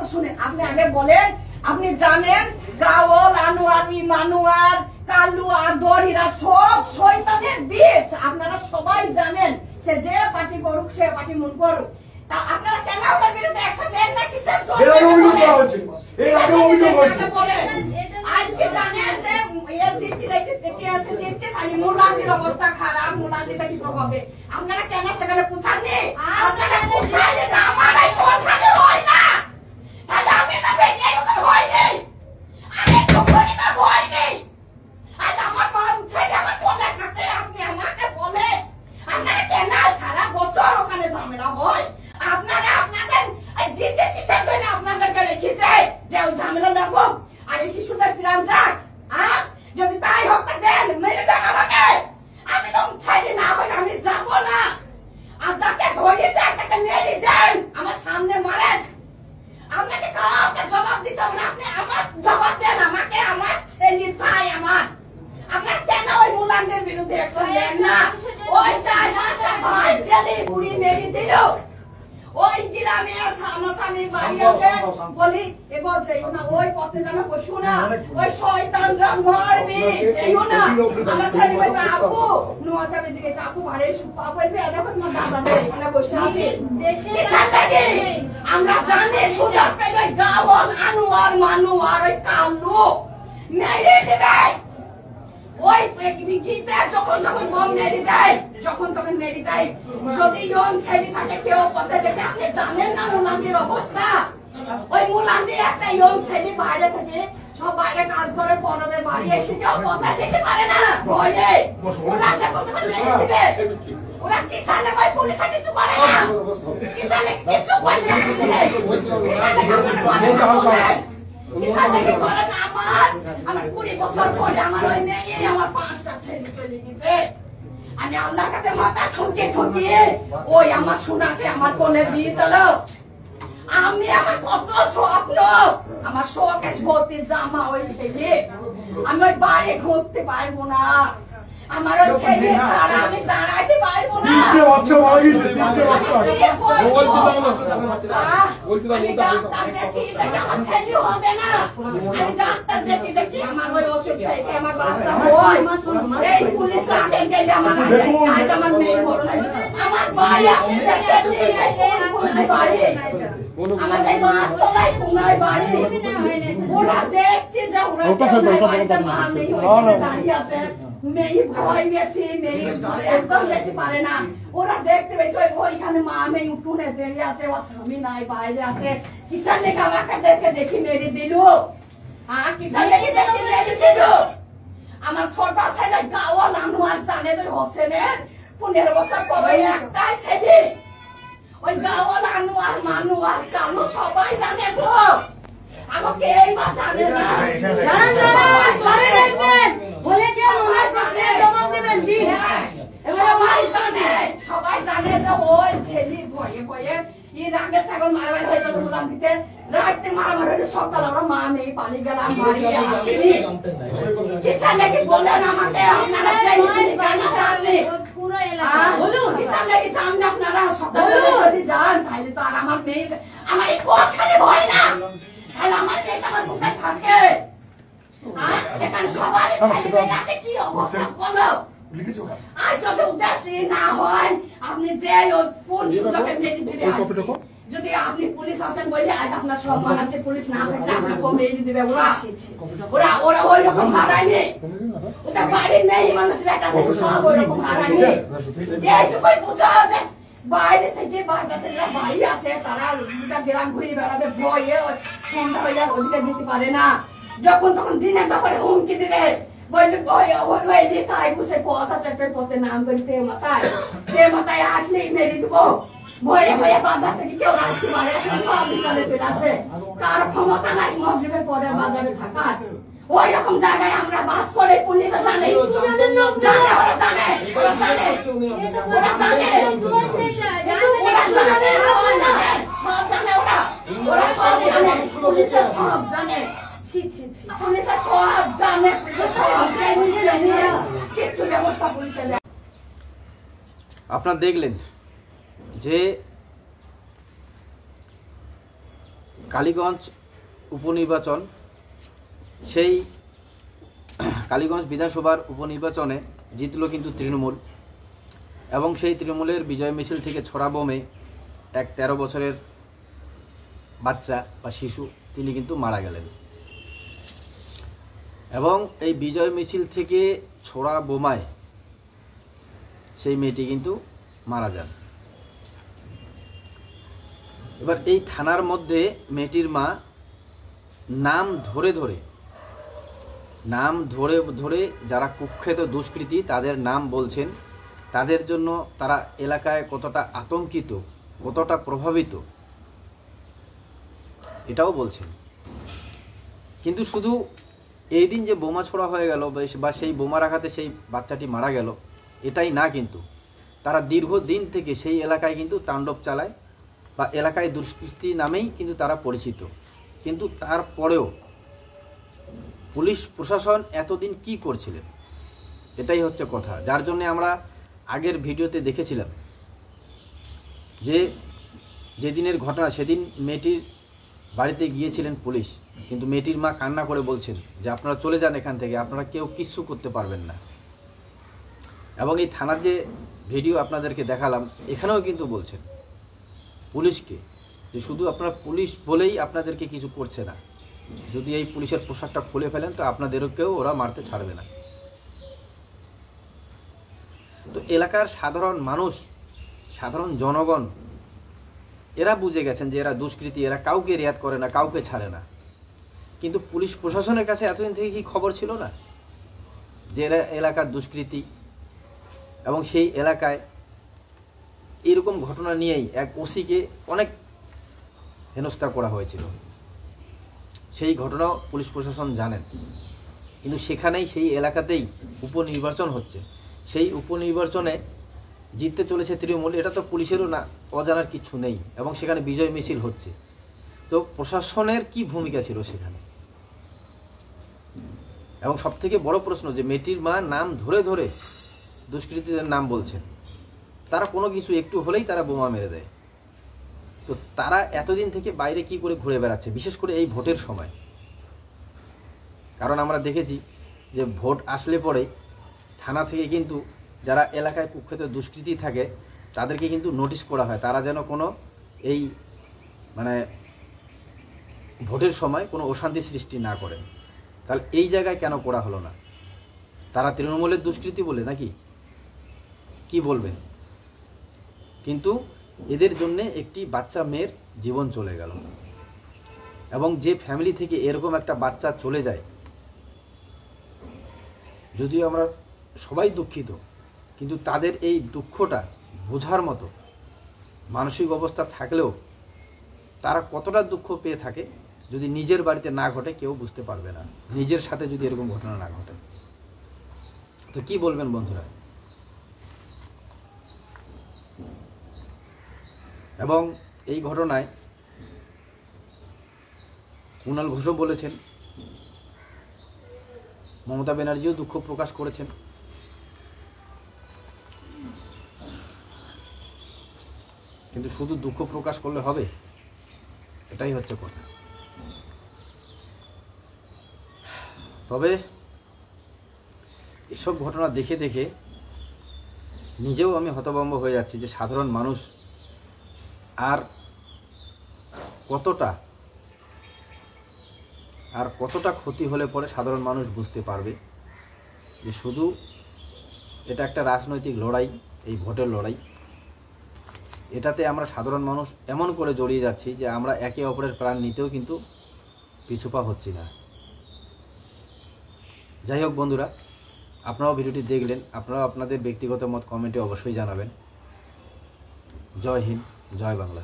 কথা শুনেন, আপনি আগে বলেন আপনি জানেন গাওয়াল, আনোয়ার, ইমানুয়ার, কালু, আদর এরা সব শয়তানের বীজ। আপনারা সবাই জানেন সে যে পার্টি করুক সে পার্টি মন করুক। তা আপনারা কেন ওদের বিরুদ্ধে অ্যাকশন নেন না? কিসের জন্য বলেন? আজকে জানেন যে মুলাদির অবস্থা খারাপ, মুলাদিটা কি হবে? আপনারা কেন সেখানে পৌঁছাননি? আপনারা পৌঁছালে না আমার এই কোনখানে হয় না, তাহলে আমি না বেঁচে হয়নি, আমি তো পরিবার হয়নি। আজ আমার মা ছেলে আমার কোলে থাকে, আপনি আমাকে বলে আপনারা কেন সারা বছর ওখানে ঝামেলা হয়? আপনারা আপনাদের দিতে কিসের জন্য আপনাদেরকে রেখেছে যে ওই ঝামেলা লাগো আর এই শিশুদের প্রাণ যাক? যদি তাই হোক দেন, মেরে দেন আমাকে, আমি তো ছেড়ে না হই, আমি যাবো না। আর যাকে ধরে যায় তাকে মেরে দেন, আমার সামনে মারেন। আপনাকে কাউকে জবাব দিতে হবে না, আপনি আমার জবাব দেন আমাকে, আমার ছেলে চাই আমার। আপনার কেন ওই মুলানদের বিরুদ্ধে অ্যাকশন নেন না? ওই 4-5টা ভাই জেলে পুড়ি মেরে দিল, ওই গ্রামে সামনাসামনি বাড়ি আছে বলি এবার যাইও না, ওই পথে যেন বসো না, ওই শয়তানরা মারবে, যাইও না। আমার ছেলে বলবে আপু 9টা বেজে গেছে, আপু ঘরে সুপা বলবে দেখো তোমার দাদা নেই এখানে বসে আছে। আমরা জানি সুযোগ পেলে গাওয়াল, আনোয়ার, মানুয়ার, ওই কালু মেরে দেবে। ওই গীতা যখন যখন বম মেরে দেয়, যখন তখন মেরে দেয়। যদি ইয়ং ছেলে থাকে কেউ পথে যেতে, আপনি জানেন না মুলান্দির অবস্থা? ওই মুলান্দি একটা ইয়ং ছেলে বাইরে থেকে সব বাইরে কাজ করে, পরদের বাড়ি এসে কেউ পথে যেতে পারে না ভয়ে। ওরা যখন তখন মেরে দিবে। ওরা কিসানে ভাই পুলিশে কিছু করে না, কিসানে কিছু করে না, কিসানে কি করে না। আমার 20 বছর পরে আমার ওই মেয়ে আমার 5টা ছেলে চলে গেছে। আমি আল্লাহর কাছে মাথা ঠুকিয়ে ওই আমার সোনাকে আমার কোলে দিয়ে চলো। আমি আমার কত স্বপ্ন, আমার শোকেশ ভর্তি জামা ওই ছেলে, আমি ওই বাড়ি ঘুরতে পারবো না, আমার ওই ছেলে ছাড়া আমি দাঁড়াইতে পারবো না। আমি ডাক্তার দেখি দেখি আমার ছেলে হবে না, আমি ডাক্তার দেখি দেখি আমার ওই ওষুধ থেকে আমার বাচ্চা হয়। এই পুলিশ আগে গেলে আমার আজ আমার মেয়ে বড় নাই, আমার বাড়ি আছে বাড়ি, আমার সেই মাছতলায় কোনায় বাড়ি। ওরা দেখছে যে ওরা বাড়িতে মা নেই দাঁড়িয়ে আছে, মেয়ে ভয় গেছে, মেয়ে একদম যেতে পারে না। ওরা দেখতে পেয়েছে ওইখানে মা মেয়ে উঠুনে দাঁড়িয়ে আছে, ওর স্বামী নাই বাইরে আছে। কিসার লেগে আমাকে দেখে দেখি মেরে দিল, কিসার লেগে দেখি মেরে দিল। আমার ছোট ছেলে গাওয়াল, আনোয়ার জানে যে হোসেনের 15 বছর পরে একটাই ছেলে। ওই গাওয়াল, আনোয়ার, মানুয়ার, কালু সবাই জানে গো, আমাকে এই বা জানে না। সবাই জানে যে ওই ছেলে ভয়ে ভয়ে এর আগে ছাগল মারামারি হয়েছে মুলান দিতে, রাতে মারামারি হয়েছে, সকাল আমরা মা মেয়ে পালিয়ে গেলাম, বাড়ি আসিনি। কিসান নাকি বলেন আমাকে, আপনারা জানেন কেন জানলে পুরো এলাকা বলুন, কিসান নাকি জানেন আপনারা সকালে যদি যান তাহলে তো আর আমার মেয়ে আমার এই কোখানে ভয় না, তাহলে আমার মেয়ে আমার বুকে থাকে। এখানে সবাই ছেলেমেয়েদের কি অবস্থা বলো? আর যদি উদ্দেশ্যে না হয় আপনি যে কোন সুযোগে মেরে দিবে, যদি আপনি পুলিশ আছেন বলে আজ আপনার সম্মান আছে, পুলিশ না থাকলে আপনাকে মেরে দিবে। ওরা ওরা ওই রকম হারায়নি, ওদের বাড়ি নেই মানুষের একটা সব ওই রকম হারায়নি। এইটুকুই বোঝা যে বাইরে থেকে বাচ্চা ছেলেরা বাড়ি আসে, তারা গোটা গ্রাম ঘুরে বেড়াবে ভয়ে, সন্ধ্যা হয়ে যায় ওদিকে যেতে পারে না। যখন তখন দিনের ব্যাপারে হুমকি দিবে, বলবে ওই তাই বসে পথ আছে একটা পথে নাম করি তে মাথায় আসলেই মেরে দেবো। ভয়ে ভয়ে বাজার থেকে কেউ রাখতে পারে, সব বিকালে চলে আসে, কার ক্ষমতা নাই মসজিদের পরে বাজারে থাকার। ওই রকম জায়গায় আমরা বাস করে, পুলিশ জানে, জানে, ওরা জানে, ওরা জানে, ওরা জানে, ওরা জানে, সব জানে, সব জানে, ওরা সব জানে, পুলিশের সব জানে, পুলিশের সব জানে, পুলিশের সব জানে, কিচ্ছু ব্যবস্থা পুলিশের। আপনারা দেখলেন যে কালীগঞ্জ উপনির্বাচন, সেই কালীগঞ্জ বিধানসভার উপনির্বাচনে জিতলো কিন্তু তৃণমূল, এবং সেই তৃণমূলের বিজয় মিছিল থেকে ছোড়া বোমে এক 13 বছরের বাচ্চা বা শিশু তিনি কিন্তু মারা গেলেন। এবং এই বিজয় মিছিল থেকে ছোড়া বোমায় সেই মেয়েটি কিন্তু মারা যান। এবার এই থানার মধ্যে মেয়েটির মা নাম ধরে ধরে যারা কুখ্যাত দুষ্কৃতী তাদের নাম বলছেন, তাদের জন্য তারা এলাকায় কতটা আতঙ্কিত, কতটা প্রভাবিত এটাও বলছেন। কিন্তু শুধু এই দিন যে বোমা ছোড়া হয়ে গেল বা সেই বোমার আঘাতে সেই বাচ্চাটি মারা গেল এটাই না, কিন্তু তারা দীর্ঘদিন থেকে সেই এলাকায় কিন্তু তাণ্ডব চালায় বা এলাকায় দুষ্কৃতী নামেই কিন্তু তারা পরিচিত। কিন্তু তারপরেও পুলিশ প্রশাসন এতদিন কি করছিলেন, এটাই হচ্ছে কথা। যার জন্য আমরা আগের ভিডিওতে দেখেছিলাম যে যেদিনের ঘটনা সেদিন মেয়েটির বাড়িতে গিয়েছিলেন পুলিশ, কিন্তু মেয়েটির মা কান্না করে বলছেন যে আপনারা চলে যান এখান থেকে, আপনারা কেউ কিচ্ছু করতে পারবেন না। এবং এই থানার যে ভিডিও আপনাদেরকে দেখালাম এখানেও কিন্তু বলছেন পুলিশকে যে শুধু আপনারা পুলিশ বলেই আপনাদেরকে কিছু করছে না, যদি এই পুলিশের পোশাকটা খুলে ফেলেন তো আপনাদেরকেও ওরা মারতে ছাড়বে না। তো এলাকার সাধারণ মানুষ, সাধারণ জনগণ এরা বুঝে গেছেন যে এরা দুষ্কৃতী, এরা কাউকে রেয়াত করে না, কাউকে ছাড়ে না। কিন্তু পুলিশ প্রশাসনের কাছে এতদিন থেকে কি খবর ছিল না যে এরা এলাকার দুষ্কৃতী? এবং সেই এলাকায় এরকম ঘটনা নিয়েই এক ওসিকে অনেক হেনস্থা করা হয়েছিল, সেই ঘটনাও পুলিশ প্রশাসন জানেন। কিন্তু সেখানেই সেই এলাকাতেই উপনির্বাচন হচ্ছে, সেই উপনির্বাচনে জিততে চলেছে তৃণমূল, এটা তো পুলিশেরও না অজানার কিছু নেই। এবং সেখানে বিজয় মিছিল হচ্ছে, তো প্রশাসনের কি ভূমিকা ছিল সেখানে? এবং সবথেকে বড় প্রশ্ন যে মেয়েটির মা নাম ধরে দুষ্কৃতীদের নাম বলছেন, তারা কোনো কিছু একটু হলেই তারা বোমা মেরে দেয়। তো তারা এতদিন থেকে বাইরে কি করে ঘুরে বেড়াচ্ছে, বিশেষ করে এই ভোটের সময়? কারণ আমরা দেখেছি যে ভোট আসলে পরে থানা থেকে কিন্তু যারা এলাকায় কুখ্যাত দুষ্কৃতী থাকে তাদেরকে কিন্তু নোটিশ করা হয়, তারা যেন কোনো এই ভোটের সময় কোনো অশান্তি সৃষ্টি না করেন। তাহলে এই জায়গায় কেন করা হলো না? তারা তৃণমূলের দুষ্কৃতী বলে নাকি, কি বলবেন? কিন্তু এদের জন্য একটি বাচ্চা মেয়ের জীবন চলে গেল, এবং যে ফ্যামিলি থেকে এরকম একটা বাচ্চা চলে যায়, যদিও আমরা সবাই দুঃখিত, কিন্তু তাদের এই দুঃখটা বোঝার মতো মানসিক অবস্থা থাকলেও তারা কতটা দুঃখ পেয়ে থাকে যদি নিজের বাড়িতে না ঘটে কেউ বুঝতে পারবে না, নিজের সাথে যদি এরকম ঘটনা না ঘটে। তো কি বলবেন বন্ধুরা? এবং এই ঘটনায় কুণাল ঘোষও বলেছেন, মমতা ব্যানার্জিও দুঃখ প্রকাশ করেছেন। কিন্তু শুধু দুঃখ প্রকাশ করলে হবে? এটাই হচ্ছে কথা। তবে এসব ঘটনা দেখে দেখে নিজেও আমি হতভম্ব হয়ে যাচ্ছি যে সাধারণ মানুষ আর কতটা ক্ষতি হলে পরে সাধারণ মানুষ বুঝতে পারবে যে শুধু এটা একটা রাজনৈতিক লড়াই, এই ভোটের লড়াই, এটাতে আমরা সাধারণ মানুষ এমন করে জড়িয়ে যাচ্ছি যে আমরা একে অপরের প্রাণ নিতেও কিন্তু পিছুপা হচ্ছি না। যাই হোক বন্ধুরা, আপনারাও ভিডিওটি দেখলেন, আপনারাও আপনাদের ব্যক্তিগত মত কমেন্টে অবশ্যই জানাবেন। জয় হিন্দ, জয় বাংলা।